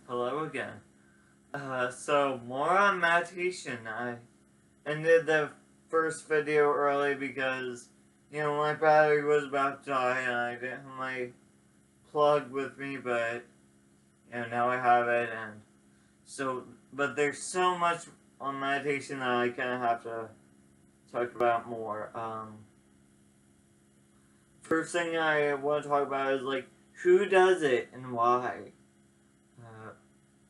Hello again. So more on meditation. I ended the first video early because, my battery was about to die and I didn't have my plug with me, but, now I have it but there's so much on meditation that I kind of have to talk about more. First thing I want to talk about is, who does it and why?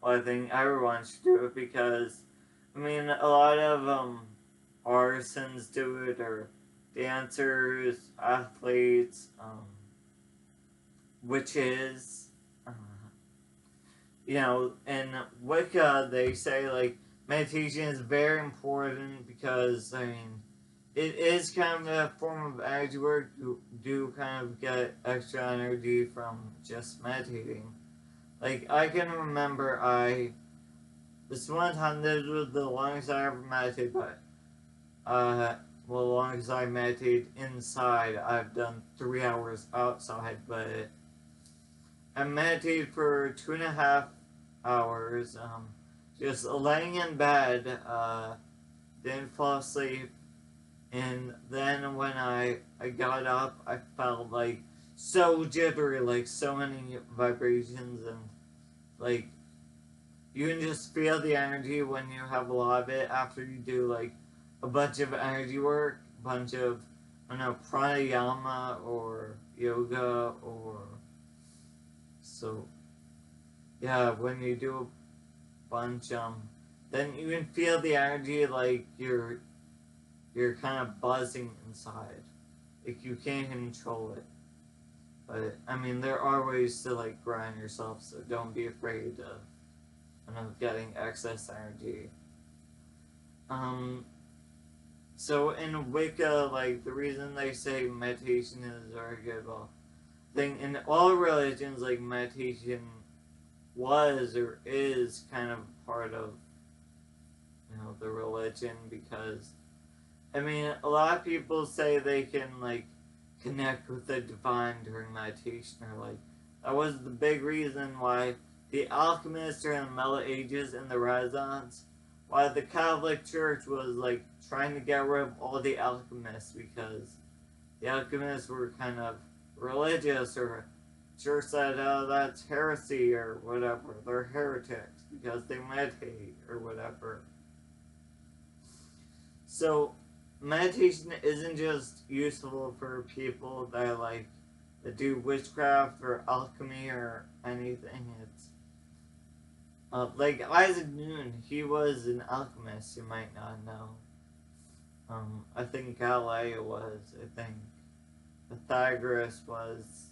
I think everyone should do it because, a lot of artisans do it, or dancers, athletes, witches. In Wicca, they say, meditation is very important because, it is kind of a form of energy work. You do kind of get extra energy from just meditating. I can remember this one time, this was the longest I ever meditated, but, the longest I meditated inside. I've done 3 hours outside, but I meditated for 2.5 hours, just laying in bed, didn't fall asleep, and then when I got up, I felt, so jittery, so many vibrations, and, you can just feel the energy when you have a lot of it after you do, a bunch of energy work, a bunch of, pranayama, or yoga, when you do a bunch, then you can feel the energy, you're kind of buzzing inside. You can't control it. But, there are ways to, grind yourself, so don't be afraid of getting excess energy. So in Wicca, the reason they say meditation is very good, in all religions, meditation was or is kind of part of, the religion, because, a lot of people say they can, connect with the divine during meditation, or, that was the big reason why the alchemists during the Middle Ages and the Renaissance, why the Catholic Church was, trying to get rid of all the alchemists, because the alchemists were kind of religious, or church said, oh, that's heresy, or whatever, they're heretics, because they meditate, or whatever. So, meditation isn't just useful for people that do witchcraft, or alchemy, or anything. It's Isaac Newton, he was an alchemist, you might not know. I think Galileo was, I think Pythagoras was,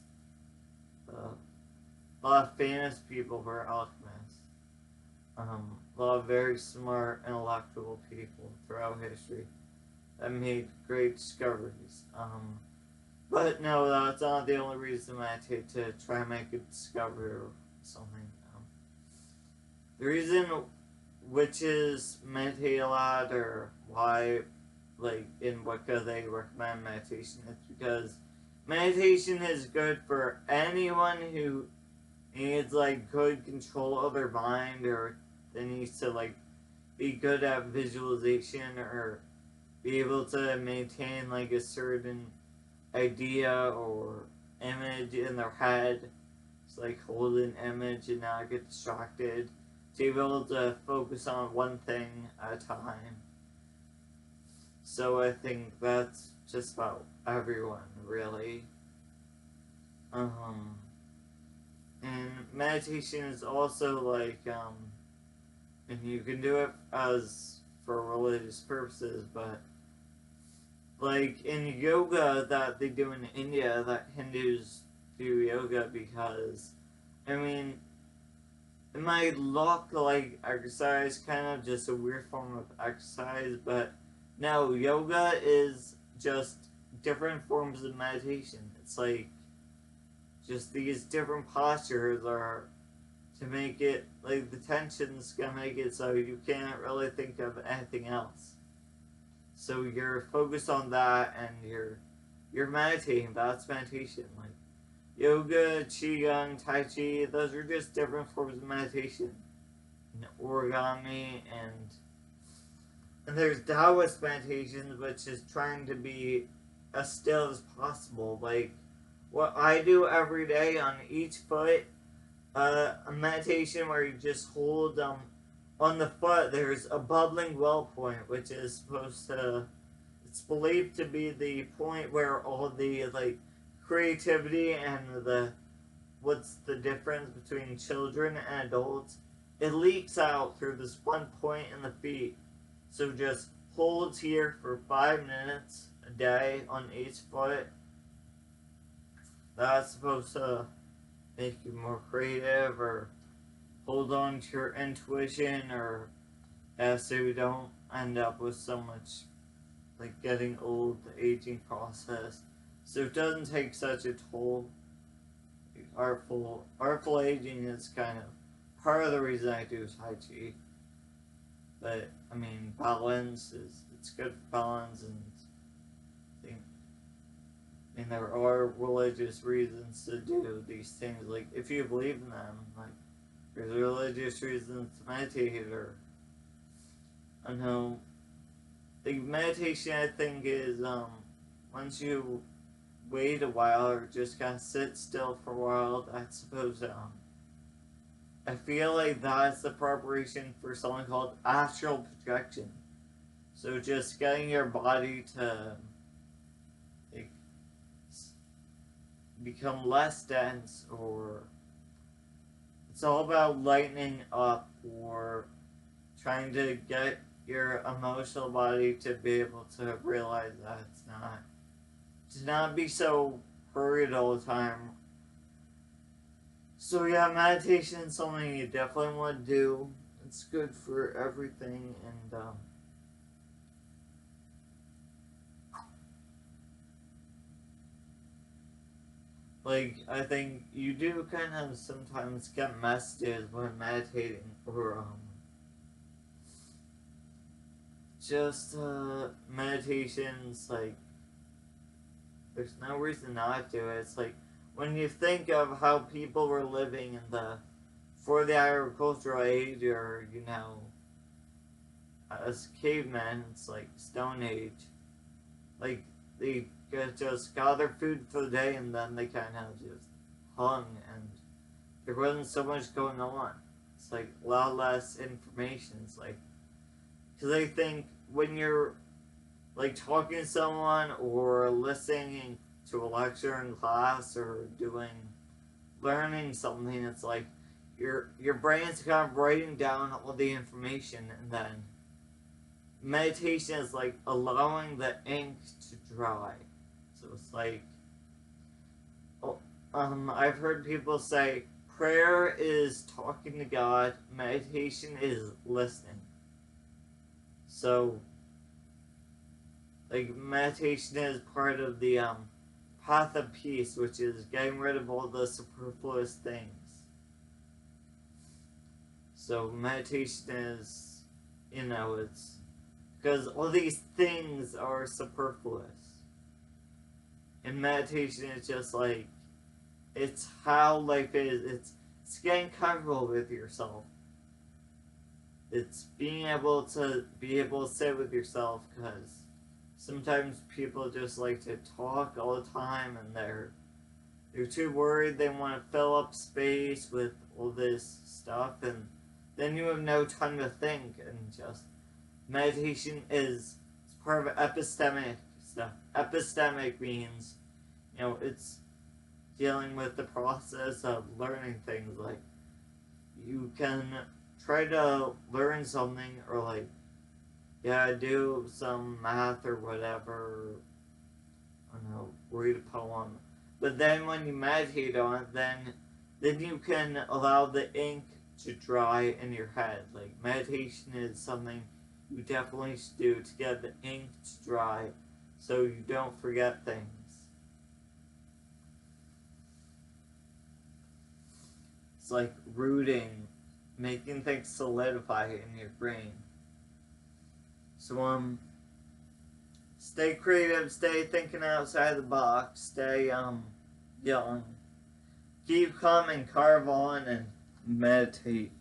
a lot of famous people were alchemists. A lot of very smart, intellectual people throughout history that made great discoveries. But no, that's not the only reason I take to try and make a discovery or something. The reason witches meditate a lot, or why, in Wicca they recommend meditation, is because meditation is good for anyone who needs, good control of their mind, or that needs to, be good at visualization, or be able to maintain, a certain idea or image in their head. Just, hold an image and not get distracted. To be able to focus on one thing at a time. So I think that's just about everyone, really. And meditation is also and you can do it as for religious purposes, but in yoga that they do in India, that Hindus do yoga because, it might look like exercise, kind of just a weird form of exercise, but no, yoga is just different forms of meditation. It's just these different postures are to make it, the tension's gonna make it so you can't really think of anything else. So you're focused on that and you're meditating. That's meditation. Yoga, Qigong, Tai Chi, those are just different forms of meditation. And origami, and there's Taoist meditation, which is trying to be as still as possible. Like, what I do every day on each foot, a meditation where you just hold on the foot. There's a bubbling well point, which is supposed to. It's believed to be the point where all the like creativity and the what's the difference between children and adults. It leaks out through this one point in the feet. So just hold here for 5 minutes a day on each foot. That's supposed to make you more creative or hold on to your intuition, or so you don't end up with so much like getting old, the aging process. So it doesn't take such a toll. Artful aging is kind of part of the reason I do Tai Chi. But I mean, balance is it's good for balance, and I mean there are religious reasons to do these things. Like if you believe in them, like there's religious reasons to meditate, or I don't know. The meditation I think is once you wait a while or just kind of sit still for a while. That's supposed to I feel like that's the preparation for something called astral projection. So just getting your body to like become less dense, or it's all about lightening up, or trying to get your emotional body to be able to realize that it's not to not be so hurried all the time. So yeah, meditation is something you definitely want to do. It's good for everything, and like I think you do kind of sometimes get messages when meditating, or just meditations. Like there's no reason not to. It's like when you think of how people were living in the for the agricultural age, or as cavemen, it's like Stone Age. Like they just got their food for the day, and then they kind of just hung, and there wasn't so much going on. It's like a lot less information. It's like because I think when you're like talking to someone or listening to a lecture in class or learning something, it's like your brain's kind of writing down all the information, and then meditation is like allowing the ink to dry. So it's like I've heard people say prayer is talking to God, meditation is listening. So like meditation is part of the path of peace, which is getting rid of all the superfluous things. So meditation is, it's because all these things are superfluous. And meditation is just like, it's how life is. It's getting comfortable with yourself. It's being able to sit with yourself, because sometimes people just like to talk all the time, and they're too worried. They want to fill up space with all this stuff, and then you have no time to think. And just meditation is part of epistemic stuff. Epistemic means it's dealing with the process of learning things. Like you can try to learn something, or like do some math or whatever, I don't know, read a poem. But then when you meditate on it, then you can allow the ink to dry in your head. Like meditation is something you definitely should do to get the ink to dry, so you don't forget things. It's like rooting, making things solidify in your brain. So stay creative, stay thinking outside the box, stay young. keep calm and carve on and meditate.